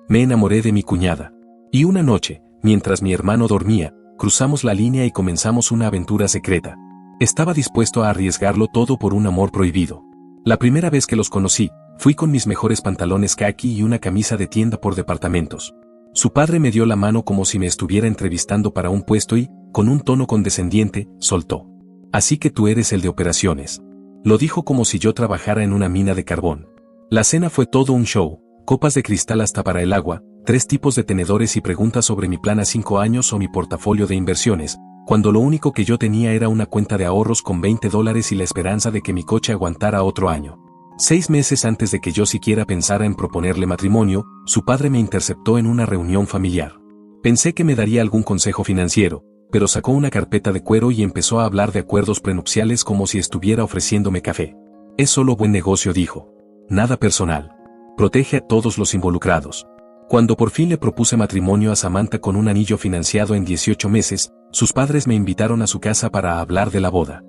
Me enamoré de mi cuñada. Y una noche, mientras mi hermano dormía, cruzamos la línea y comenzamos una aventura secreta. Estaba dispuesto a arriesgarlo todo por un amor prohibido. La primera vez que los conocí, fui con mis mejores pantalones caqui y una camisa de tienda por departamentos. Su padre me dio la mano como si me estuviera entrevistando para un puesto y, con un tono condescendiente, soltó. Así que tú eres el de operaciones. Lo dijo como si yo trabajara en una mina de carbón. La cena fue todo un show, copas de cristal hasta para el agua, 3 tipos de tenedores y preguntas sobre mi plan a 5 años o mi portafolio de inversiones, cuando lo único que yo tenía era una cuenta de ahorros con $20 y la esperanza de que mi coche aguantara otro año. 6 meses antes de que yo siquiera pensara en proponerle matrimonio, su padre me interceptó en una reunión familiar. Pensé que me daría algún consejo financiero, pero sacó una carpeta de cuero y empezó a hablar de acuerdos prenupciales como si estuviera ofreciéndome café. Es solo buen negocio, dijo. Nada personal. Protege a todos los involucrados. Cuando por fin le propuse matrimonio a Samantha con un anillo financiado en 18 meses, sus padres me invitaron a su casa para hablar de la boda.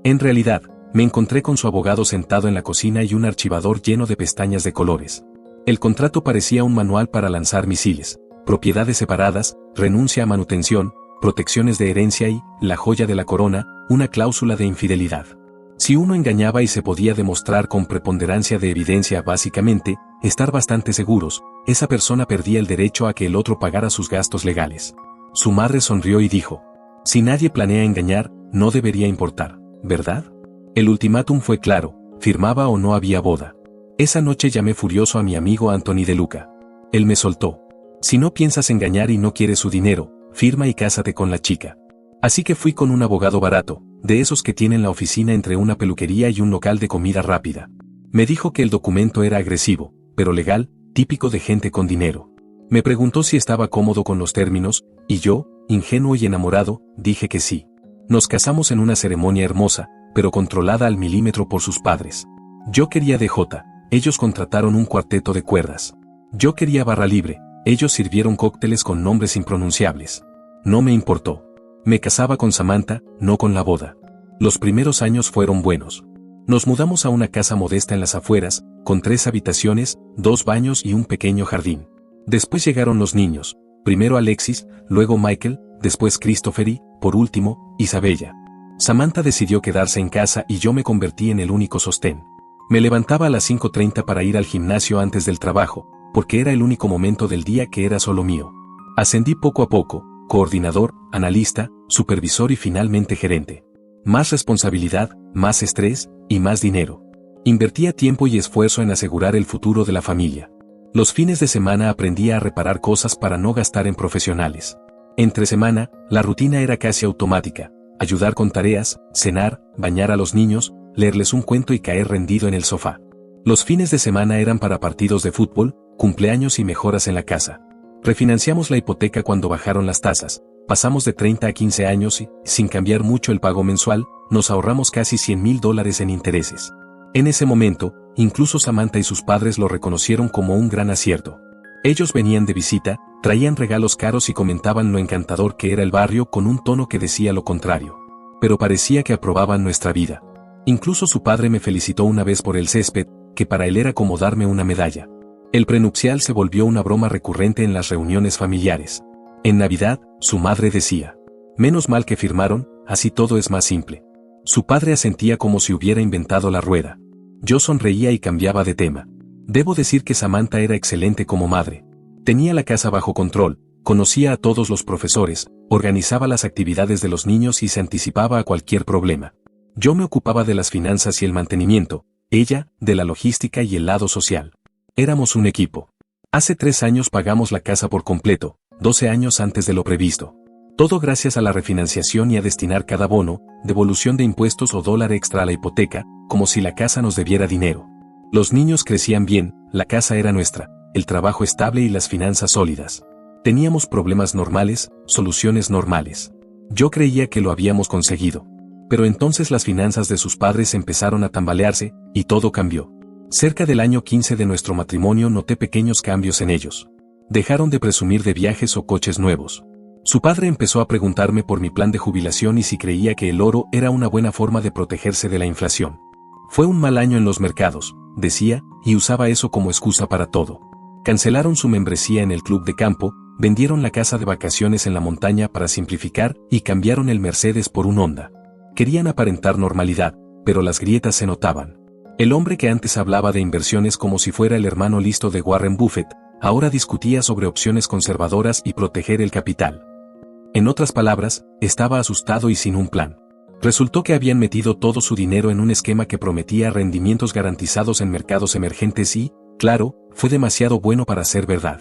En realidad, me encontré con su abogado sentado en la cocina y un archivador lleno de pestañas de colores. El contrato parecía un manual para lanzar misiles, propiedades separadas, renuncia a manutención, protecciones de herencia y, la joya de la corona, una cláusula de infidelidad. Si uno engañaba y se podía demostrar con preponderancia de evidencia básicamente, estar bastante seguros, esa persona perdía el derecho a que el otro pagara sus gastos legales. Su madre sonrió y dijo, si nadie planea engañar, no debería importar, ¿verdad? El ultimátum fue claro, firmaba o no había boda. Esa noche llamé furioso a mi amigo Anthony De Luca. Él me soltó. Si no piensas engañar y no quieres su dinero, firma y cásate con la chica. Así que fui con un abogado barato, de esos que tienen la oficina entre una peluquería y un local de comida rápida. Me dijo que el documento era agresivo, pero legal, típico de gente con dinero. Me preguntó si estaba cómodo con los términos, y yo, ingenuo y enamorado, dije que sí. Nos casamos en una ceremonia hermosa, pero controlada al milímetro por sus padres. Yo quería DJ, ellos contrataron un cuarteto de cuerdas. Yo quería barra libre, ellos sirvieron cócteles con nombres impronunciables. No me importó. Me casaba con Samantha, no con la boda. Los primeros años fueron buenos. Nos mudamos a una casa modesta en las afueras, con 3 habitaciones, 2 baños y un pequeño jardín. Después llegaron los niños, primero Alexis, luego Michael, después Christopher y, por último, Isabella. Samantha decidió quedarse en casa y yo me convertí en el único sostén. Me levantaba a las 5:30 para ir al gimnasio antes del trabajo, porque era el único momento del día que era solo mío. Ascendí poco a poco, coordinador, analista, supervisor y finalmente gerente. Más responsabilidad, más estrés, y más dinero. Invertía tiempo y esfuerzo en asegurar el futuro de la familia. Los fines de semana aprendía a reparar cosas para no gastar en profesionales. Entre semana, la rutina era casi automática. Ayudar con tareas, cenar, bañar a los niños, leerles un cuento y caer rendido en el sofá. Los fines de semana eran para partidos de fútbol, cumpleaños y mejoras en la casa. Refinanciamos la hipoteca cuando bajaron las tasas, pasamos de 30 a 15 años y, sin cambiar mucho el pago mensual, nos ahorramos casi $100,000 en intereses. En ese momento, incluso Samantha y sus padres lo reconocieron como un gran acierto. Ellos venían de visita, traían regalos caros y comentaban lo encantador que era el barrio con un tono que decía lo contrario. Pero parecía que aprobaban nuestra vida. Incluso su padre me felicitó una vez por el césped, que para él era como darme una medalla. El prenupcial se volvió una broma recurrente en las reuniones familiares. En Navidad, su madre decía, menos mal que firmaron, así todo es más simple. Su padre asentía como si hubiera inventado la rueda. Yo sonreía y cambiaba de tema. Debo decir que Samantha era excelente como madre. Tenía la casa bajo control, conocía a todos los profesores, organizaba las actividades de los niños y se anticipaba a cualquier problema. Yo me ocupaba de las finanzas y el mantenimiento, ella, de la logística y el lado social. Éramos un equipo. Hace 3 años pagamos la casa por completo, 12 años antes de lo previsto. Todo gracias a la refinanciación y a destinar cada bono, devolución de impuestos o dólar extra a la hipoteca, como si la casa nos debiera dinero. Los niños crecían bien, la casa era nuestra, el trabajo estable y las finanzas sólidas. Teníamos problemas normales, soluciones normales. Yo creía que lo habíamos conseguido. Pero entonces las finanzas de sus padres empezaron a tambalearse, y todo cambió. Cerca del año 15 de nuestro matrimonio noté pequeños cambios en ellos. Dejaron de presumir de viajes o coches nuevos. Su padre empezó a preguntarme por mi plan de jubilación y si creía que el oro era una buena forma de protegerse de la inflación. Fue un mal año en los mercados, decía, y usaba eso como excusa para todo. Cancelaron su membresía en el club de campo, vendieron la casa de vacaciones en la montaña para simplificar y cambiaron el Mercedes por un Honda. Querían aparentar normalidad, pero las grietas se notaban. El hombre que antes hablaba de inversiones como si fuera el hermano listo de Warren Buffett, ahora discutía sobre opciones conservadoras y proteger el capital. En otras palabras, estaba asustado y sin un plan. Resultó que habían metido todo su dinero en un esquema que prometía rendimientos garantizados en mercados emergentes y, claro, fue demasiado bueno para ser verdad.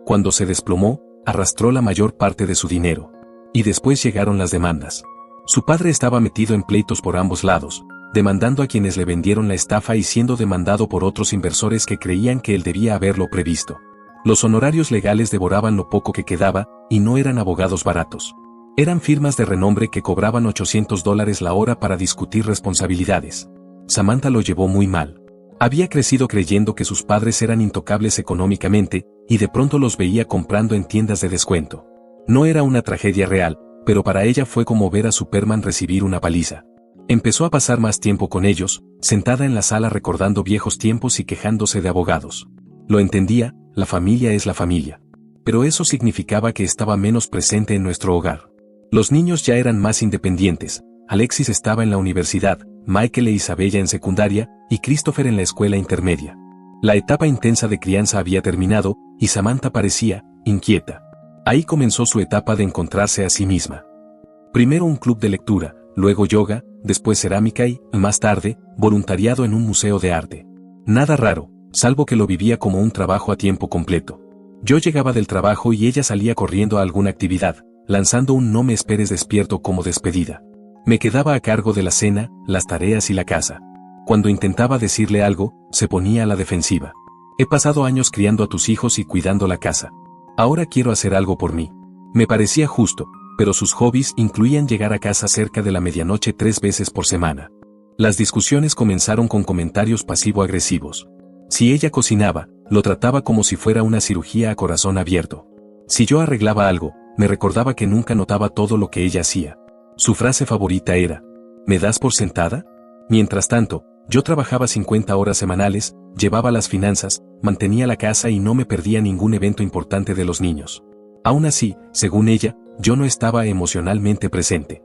Cuando se desplomó, arrastró la mayor parte de su dinero. Y después llegaron las demandas. Su padre estaba metido en pleitos por ambos lados, demandando a quienes le vendieron la estafa y siendo demandado por otros inversores que creían que él debía haberlo previsto. Los honorarios legales devoraban lo poco que quedaba, y no eran abogados baratos. Eran firmas de renombre que cobraban $800 la hora para discutir responsabilidades. Samantha lo llevó muy mal. Había crecido creyendo que sus padres eran intocables económicamente, y de pronto los veía comprando en tiendas de descuento. No era una tragedia real, pero para ella fue como ver a Superman recibir una paliza. Empezó a pasar más tiempo con ellos, sentada en la sala recordando viejos tiempos y quejándose de abogados. Lo entendía, la familia es la familia. Pero eso significaba que estaba menos presente en nuestro hogar. Los niños ya eran más independientes, Alexis estaba en la universidad, Michael e Isabella en secundaria, y Christopher en la escuela intermedia. La etapa intensa de crianza había terminado, y Samantha parecía inquieta. Ahí comenzó su etapa de encontrarse a sí misma. Primero un club de lectura, luego yoga, después cerámica y, más tarde, voluntariado en un museo de arte. Nada raro, salvo que lo vivía como un trabajo a tiempo completo. Yo llegaba del trabajo y ella salía corriendo a alguna actividad, lanzando un no me esperes despierto como despedida. Me quedaba a cargo de la cena, las tareas y la casa. Cuando intentaba decirle algo, se ponía a la defensiva. He pasado años criando a tus hijos y cuidando la casa. Ahora quiero hacer algo por mí. Me parecía justo, pero sus hobbies incluían llegar a casa cerca de la medianoche 3 veces por semana. Las discusiones comenzaron con comentarios pasivo-agresivos. Si ella cocinaba, lo trataba como si fuera una cirugía a corazón abierto. Si yo arreglaba algo, me recordaba que nunca notaba todo lo que ella hacía. Su frase favorita era, ¿me das por sentada? Mientras tanto, yo trabajaba 50 horas semanales, llevaba las finanzas, mantenía la casa y no me perdía ningún evento importante de los niños. Aún así, según ella, yo no estaba emocionalmente presente.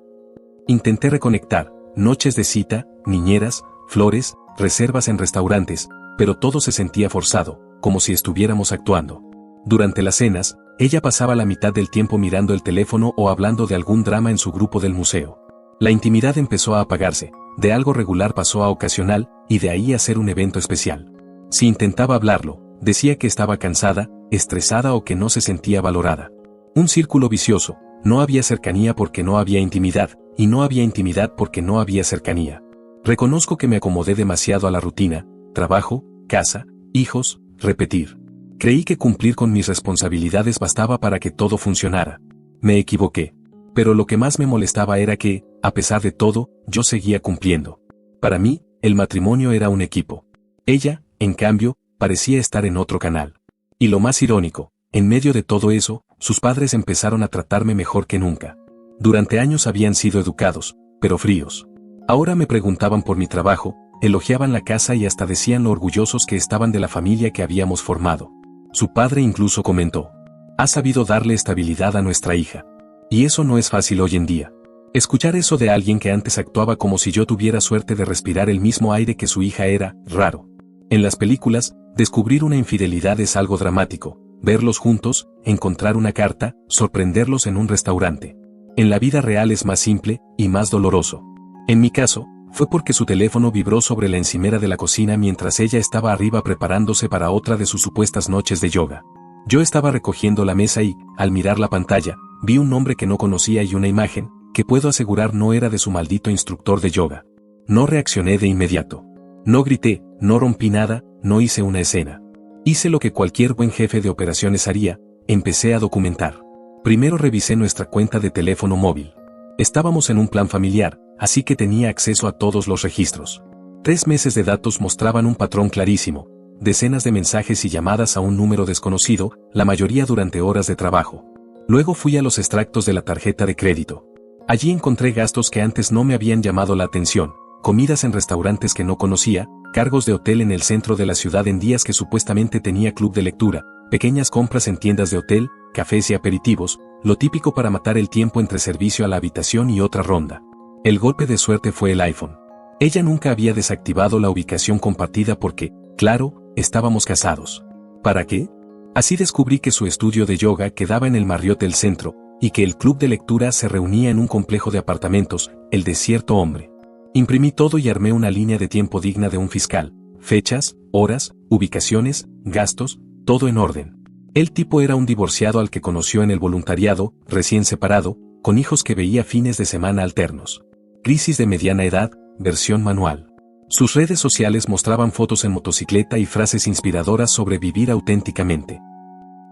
Intenté reconectar, noches de cita, niñeras, flores, reservas en restaurantes, pero todo se sentía forzado, como si estuviéramos actuando. Durante las cenas, ella pasaba la mitad del tiempo mirando el teléfono o hablando de algún drama en su grupo del museo. La intimidad empezó a apagarse, de algo regular pasó a ocasional, y de ahí a ser un evento especial. Si intentaba hablarlo, decía que estaba cansada, estresada o que no se sentía valorada. Un círculo vicioso, no había cercanía porque no había intimidad, y no había intimidad porque no había cercanía. Reconozco que me acomodé demasiado a la rutina, trabajo, casa, hijos, repetir. Creí que cumplir con mis responsabilidades bastaba para que todo funcionara. Me equivoqué. Pero lo que más me molestaba era que, a pesar de todo, yo seguía cumpliendo. Para mí, el matrimonio era un equipo. Ella, en cambio, parecía estar en otro canal. Y lo más irónico, en medio de todo eso, sus padres empezaron a tratarme mejor que nunca. Durante años habían sido educados, pero fríos. Ahora me preguntaban por mi trabajo, elogiaban la casa y hasta decían lo orgullosos que estaban de la familia que habíamos formado. Su padre incluso comentó, «Has sabido darle estabilidad a nuestra hija». Y eso no es fácil hoy en día. Escuchar eso de alguien que antes actuaba como si yo tuviera suerte de respirar el mismo aire que su hija era raro. En las películas, descubrir una infidelidad es algo dramático, verlos juntos, encontrar una carta, sorprenderlos en un restaurante. En la vida real es más simple y más doloroso. En mi caso, fue porque su teléfono vibró sobre la encimera de la cocina mientras ella estaba arriba preparándose para otra de sus supuestas noches de yoga. Yo estaba recogiendo la mesa y, al mirar la pantalla, vi un nombre que no conocía y una imagen, que puedo asegurar no era de su maldito instructor de yoga. No reaccioné de inmediato. No grité, no rompí nada, no hice una escena. Hice lo que cualquier buen jefe de operaciones haría, empecé a documentar. Primero revisé nuestra cuenta de teléfono móvil. Estábamos en un plan familiar, así que tenía acceso a todos los registros. 3 meses de datos mostraban un patrón clarísimo, decenas de mensajes y llamadas a un número desconocido, la mayoría durante horas de trabajo. Luego fui a los extractos de la tarjeta de crédito. Allí encontré gastos que antes no me habían llamado la atención, comidas en restaurantes que no conocía, cargos de hotel en el centro de la ciudad en días que supuestamente tenía club de lectura, pequeñas compras en tiendas de hotel, cafés y aperitivos, lo típico para matar el tiempo entre servicio a la habitación y otra ronda. El golpe de suerte fue el iPhone. Ella nunca había desactivado la ubicación compartida porque, claro, estábamos casados. ¿Para qué? Así descubrí que su estudio de yoga quedaba en el Marriott del centro, y que el club de lectura se reunía en un complejo de apartamentos, el de cierto hombre. Imprimí todo y armé una línea de tiempo digna de un fiscal, fechas, horas, ubicaciones, gastos, todo en orden. El tipo era un divorciado al que conoció en el voluntariado, recién separado, con hijos que veía fines de semana alternos. Crisis de mediana edad, versión manual. Sus redes sociales mostraban fotos en motocicleta y frases inspiradoras sobre vivir auténticamente.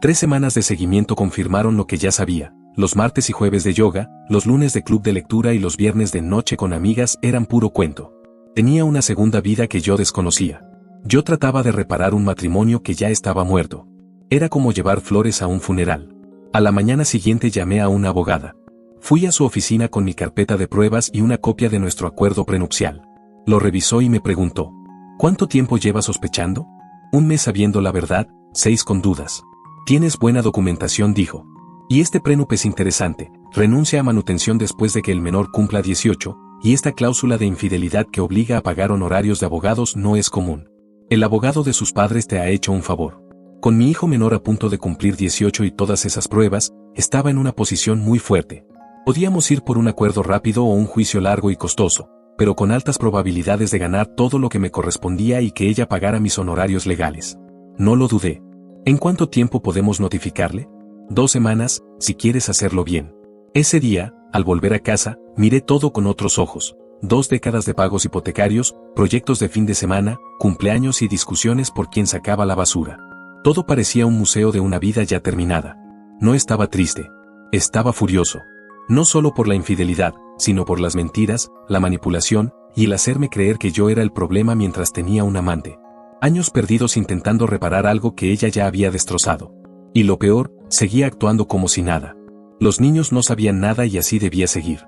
3 semanas de seguimiento confirmaron lo que ya sabía. Los martes y jueves de yoga, los lunes de club de lectura y los viernes de noche con amigas eran puro cuento. Tenía una segunda vida que yo desconocía. Yo trataba de reparar un matrimonio que ya estaba muerto. Era como llevar flores a un funeral. A la mañana siguiente llamé a una abogada. Fui a su oficina con mi carpeta de pruebas y una copia de nuestro acuerdo prenupcial. Lo revisó y me preguntó: ¿cuánto tiempo llevas sospechando? 1 mes sabiendo la verdad, 6 con dudas. Tienes buena documentación, dijo. Y este prenup es interesante, renuncia a manutención después de que el menor cumpla 18, y esta cláusula de infidelidad que obliga a pagar honorarios de abogados no es común. El abogado de sus padres te ha hecho un favor. Con mi hijo menor a punto de cumplir 18 y todas esas pruebas, estaba en una posición muy fuerte. Podíamos ir por un acuerdo rápido o un juicio largo y costoso, pero con altas probabilidades de ganar todo lo que me correspondía y que ella pagara mis honorarios legales. No lo dudé. ¿En cuánto tiempo podemos notificarle? 2 semanas, si quieres hacerlo bien. Ese día, al volver a casa, miré todo con otros ojos. 2 décadas de pagos hipotecarios, proyectos de fin de semana, cumpleaños y discusiones por quién sacaba la basura. Todo parecía un museo de una vida ya terminada. No estaba triste. Estaba furioso. No solo por la infidelidad, sino por las mentiras, la manipulación, y el hacerme creer que yo era el problema mientras tenía un amante. Años perdidos intentando reparar algo que ella ya había destrozado. Y lo peor, seguía actuando como si nada. Los niños no sabían nada y así debía seguir.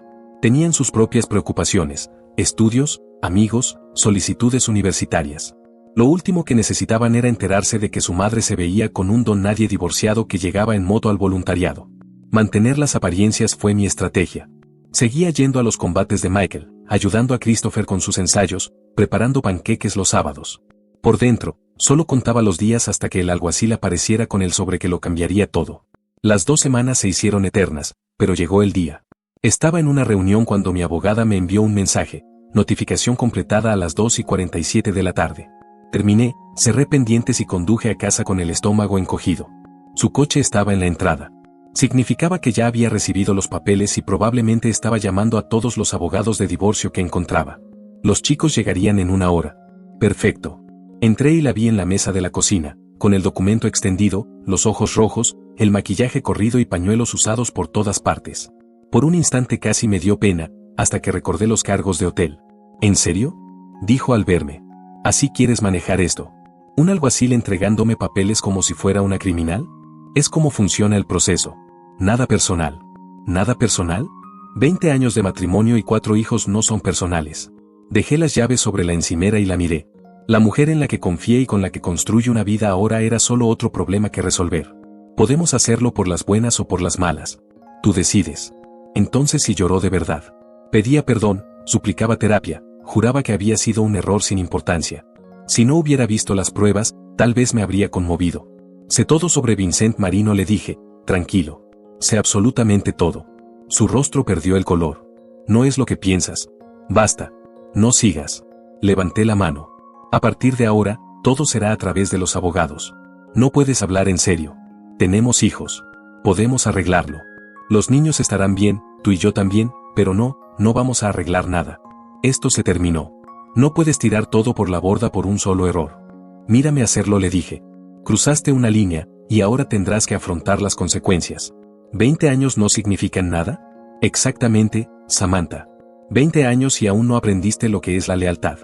Tenían sus propias preocupaciones, estudios, amigos, solicitudes universitarias. Lo último que necesitaban era enterarse de que su madre se veía con un don nadie divorciado que llegaba en moto al voluntariado. Mantener las apariencias fue mi estrategia. Seguía yendo a los combates de Michael, ayudando a Christopher con sus ensayos, preparando panqueques los sábados. Por dentro, solo contaba los días hasta que el alguacil apareciera con el sobre que lo cambiaría todo. Las 2 semanas se hicieron eternas, pero llegó el día. Estaba en una reunión cuando mi abogada me envió un mensaje, notificación completada a las 2:47 de la tarde. Terminé, cerré pendientes y conduje a casa con el estómago encogido. Su coche estaba en la entrada. Significaba que ya había recibido los papeles y probablemente estaba llamando a todos los abogados de divorcio que encontraba. Los chicos llegarían en 1 hora. Perfecto. Entré y la vi en la mesa de la cocina, con el documento extendido, los ojos rojos, el maquillaje corrido y pañuelos usados por todas partes. Por un instante casi me dio pena, hasta que recordé los cargos de hotel. ¿En serio?, dijo al verme. ¿Así quieres manejar esto? ¿Un alguacil entregándome papeles como si fuera una criminal? Es como funciona el proceso. Nada personal. ¿Nada personal? 20 años de matrimonio y 4 hijos no son personales. Dejé las llaves sobre la encimera y la miré. La mujer en la que confié y con la que construyo una vida ahora era solo otro problema que resolver. Podemos hacerlo por las buenas o por las malas. Tú decides. Entonces sí lloró de verdad. Pedía perdón, suplicaba terapia, juraba que había sido un error sin importancia. Si no hubiera visto las pruebas, tal vez me habría conmovido. Sé todo sobre Vincent Marino, le dije, tranquilo. Sé absolutamente todo. Su rostro perdió el color. No es lo que piensas. Basta. No sigas. Levanté la mano. A partir de ahora, todo será a través de los abogados. No puedes hablar en serio. Tenemos hijos. Podemos arreglarlo. Los niños estarán bien, tú y yo también, pero no vamos a arreglar nada. Esto se terminó. No puedes tirar todo por la borda por un solo error. Mírame hacerlo, le dije. Cruzaste una línea, y ahora tendrás que afrontar las consecuencias. ¿20 años no significan nada? Exactamente, Samantha. 20 años y aún no aprendiste lo que es la lealtad.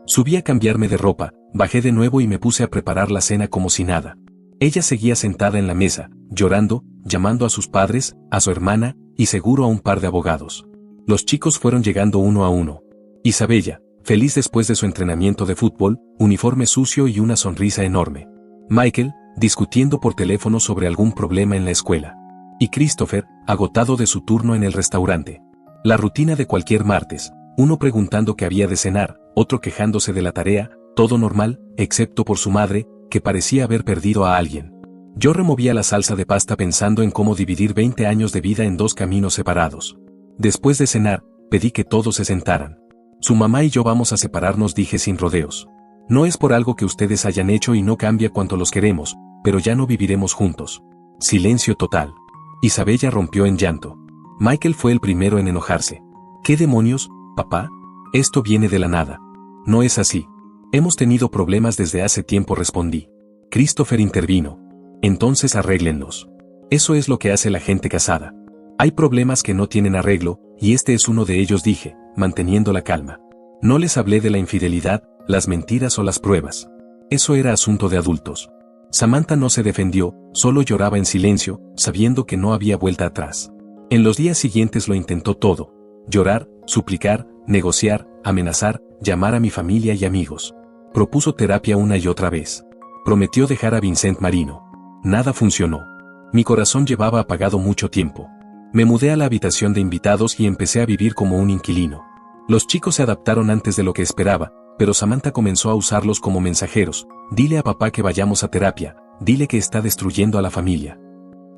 Subí a cambiarme de ropa, bajé de nuevo y me puse a preparar la cena como si nada. Ella seguía sentada en la mesa, llorando, llamando a sus padres, a su hermana, y seguro a un par de abogados. Los chicos fueron llegando uno a uno. Isabella, feliz después de su entrenamiento de fútbol, uniforme sucio y una sonrisa enorme. Michael, discutiendo por teléfono sobre algún problema en la escuela. Y Christopher, agotado de su turno en el restaurante. La rutina de cualquier martes, uno preguntando qué había de cenar, otro quejándose de la tarea, todo normal, excepto por su madre, que parecía haber perdido a alguien. Yo removía la salsa de pasta pensando en cómo dividir 20 años de vida en dos caminos separados. Después de cenar, pedí que todos se sentaran. Su mamá y yo vamos a separarnos, dije sin rodeos. No es por algo que ustedes hayan hecho y no cambia cuanto los queremos, pero ya no viviremos juntos. Silencio total. Isabella rompió en llanto. Michael fue el primero en enojarse. ¿Qué demonios, papá? Esto viene de la nada. No es así. Hemos tenido problemas desde hace tiempo, respondí. Christopher intervino. Entonces arréglenlos. Eso es lo que hace la gente casada. Hay problemas que no tienen arreglo, y este es uno de ellos, dije, manteniendo la calma. No les hablé de la infidelidad, las mentiras o las pruebas. Eso era asunto de adultos. Samantha no se defendió, solo lloraba en silencio, sabiendo que no había vuelta atrás. En los días siguientes lo intentó todo. Llorar, suplicar, negociar, amenazar, llamar a mi familia y amigos. Propuso terapia una y otra vez. Prometió dejar a Vincent Marino. Nada funcionó. Mi corazón llevaba apagado mucho tiempo. Me mudé a la habitación de invitados y empecé a vivir como un inquilino. Los chicos se adaptaron antes de lo que esperaba, pero Samantha comenzó a usarlos como mensajeros. Dile a papá que vayamos a terapia, dile que está destruyendo a la familia.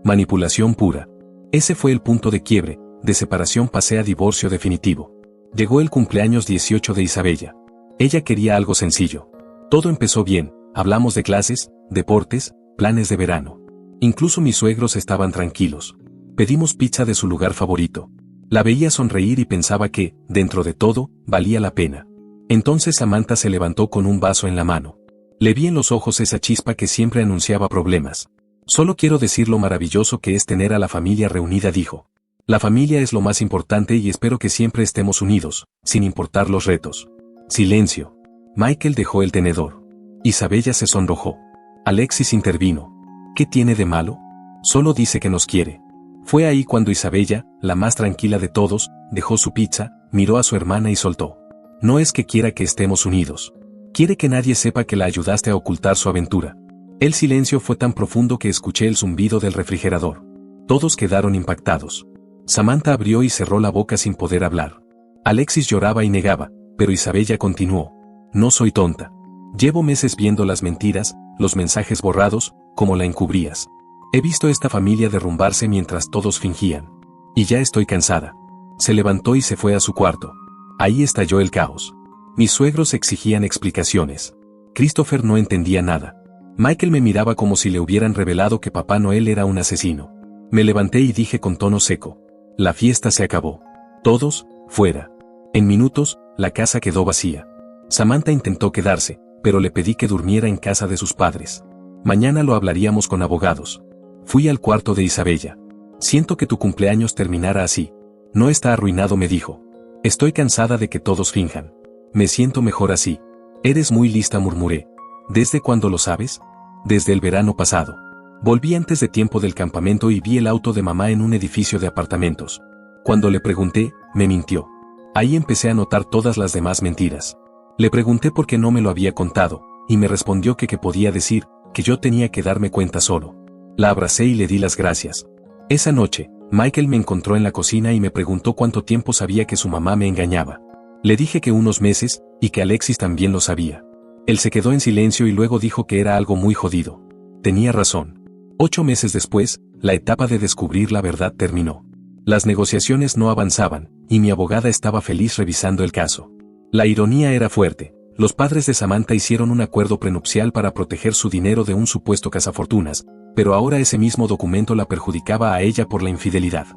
Manipulación pura. Ese fue el punto de quiebre, de separación pasé a divorcio definitivo. Llegó el cumpleaños 18 de Isabella. Ella quería algo sencillo. Todo empezó bien, hablamos de clases, deportes, planes de verano. Incluso mis suegros estaban tranquilos. Pedimos pizza de su lugar favorito. La veía sonreír y pensaba que, dentro de todo, valía la pena. Entonces Samantha se levantó con un vaso en la mano. Le vi en los ojos esa chispa que siempre anunciaba problemas. Solo quiero decir lo maravilloso que es tener a la familia reunida, dijo. La familia es lo más importante y espero que siempre estemos unidos, sin importar los retos. Silencio. Michael dejó el tenedor. Isabella se sonrojó. Alexis intervino. ¿Qué tiene de malo? Solo dice que nos quiere. Fue ahí cuando Isabella, la más tranquila de todos, dejó su pizza, miró a su hermana y soltó. No es que quiera que estemos unidos. Quiere que nadie sepa que la ayudaste a ocultar su aventura. El silencio fue tan profundo que escuché el zumbido del refrigerador. Todos quedaron impactados. Samantha abrió y cerró la boca sin poder hablar. Alexis lloraba y negaba, pero Isabella continuó. No soy tonta. Llevo meses viendo las mentiras, los mensajes borrados, como la encubrías. He visto esta familia derrumbarse mientras todos fingían. Y ya estoy cansada. Se levantó y se fue a su cuarto. Ahí estalló el caos. Mis suegros exigían explicaciones. Christopher no entendía nada. Michael me miraba como si le hubieran revelado que Papá Noel era un asesino. Me levanté y dije con tono seco. La fiesta se acabó. Todos, fuera. En minutos, la casa quedó vacía. Samantha intentó quedarse, pero le pedí que durmiera en casa de sus padres. Mañana lo hablaríamos con abogados. Fui al cuarto de Isabella. Siento que tu cumpleaños terminara así. No está arruinado, me dijo. Estoy cansada de que todos finjan. Me siento mejor así. Eres muy lista, murmuré. ¿Desde cuándo lo sabes? Desde el verano pasado. Volví antes de tiempo del campamento y vi el auto de mamá en un edificio de apartamentos. Cuando le pregunté, me mintió. Ahí empecé a notar todas las demás mentiras. Le pregunté por qué no me lo había contado, y me respondió que podía decir, que yo tenía que darme cuenta solo. La abracé y le di las gracias. Esa noche, Michael me encontró en la cocina y me preguntó cuánto tiempo sabía que su mamá me engañaba. Le dije que unos meses, y que Alexis también lo sabía. Él se quedó en silencio y luego dijo que era algo muy jodido. Tenía razón. 8 meses después, la etapa de descubrir la verdad terminó. Las negociaciones no avanzaban, y mi abogada estaba feliz revisando el caso. La ironía era fuerte. Los padres de Samantha hicieron un acuerdo prenupcial para proteger su dinero de un supuesto cazafortunas, pero ahora ese mismo documento la perjudicaba a ella por la infidelidad.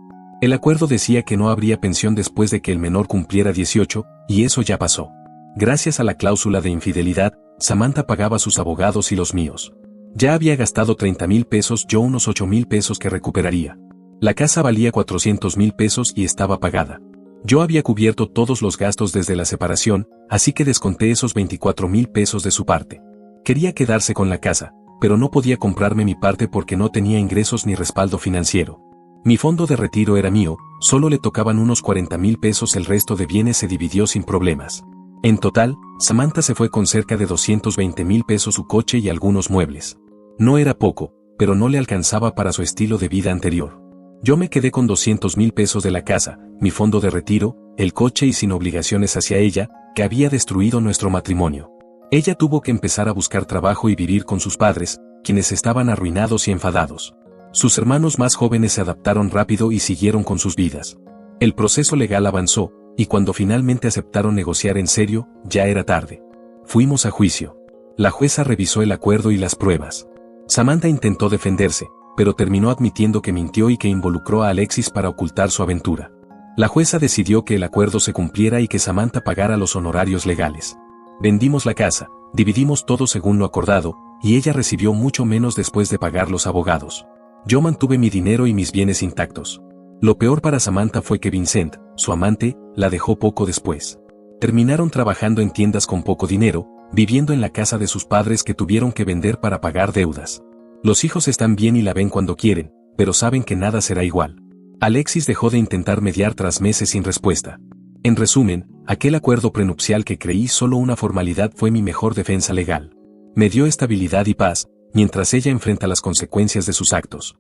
El acuerdo decía que no habría pensión después de que el menor cumpliera 18, y eso ya pasó. Gracias a la cláusula de infidelidad, Samantha pagaba sus abogados y los míos. Ya había gastado 30,000 pesos, yo unos 8,000 pesos que recuperaría. La casa valía 400,000 pesos y estaba pagada. Yo había cubierto todos los gastos desde la separación, así que desconté esos 24,000 pesos de su parte. Quería quedarse con la casa, pero no podía comprarme mi parte porque no tenía ingresos ni respaldo financiero. Mi fondo de retiro era mío, solo le tocaban unos 40,000 pesos, el resto de bienes se dividió sin problemas. En total, Samantha se fue con cerca de 220,000 pesos, su coche y algunos muebles. No era poco, pero no le alcanzaba para su estilo de vida anterior. Yo me quedé con 200,000 pesos de la casa, mi fondo de retiro, el coche y sin obligaciones hacia ella, que había destruido nuestro matrimonio. Ella tuvo que empezar a buscar trabajo y vivir con sus padres, quienes estaban arruinados y enfadados. Sus hermanos más jóvenes se adaptaron rápido y siguieron con sus vidas. El proceso legal avanzó, y cuando finalmente aceptaron negociar en serio, ya era tarde. Fuimos a juicio. La jueza revisó el acuerdo y las pruebas. Samantha intentó defenderse, pero terminó admitiendo que mintió y que involucró a Alexis para ocultar su aventura. La jueza decidió que el acuerdo se cumpliera y que Samantha pagara los honorarios legales. Vendimos la casa, dividimos todo según lo acordado, y ella recibió mucho menos después de pagar los abogados. Yo mantuve mi dinero y mis bienes intactos. Lo peor para Samantha fue que Vincent, su amante, la dejó poco después. Terminaron trabajando en tiendas con poco dinero, viviendo en la casa de sus padres que tuvieron que vender para pagar deudas. Los hijos están bien y la ven cuando quieren, pero saben que nada será igual. Alexis dejó de intentar mediar tras meses sin respuesta. En resumen, aquel acuerdo prenupcial que creí solo una formalidad fue mi mejor defensa legal. Me dio estabilidad y paz, mientras ella enfrenta las consecuencias de sus actos.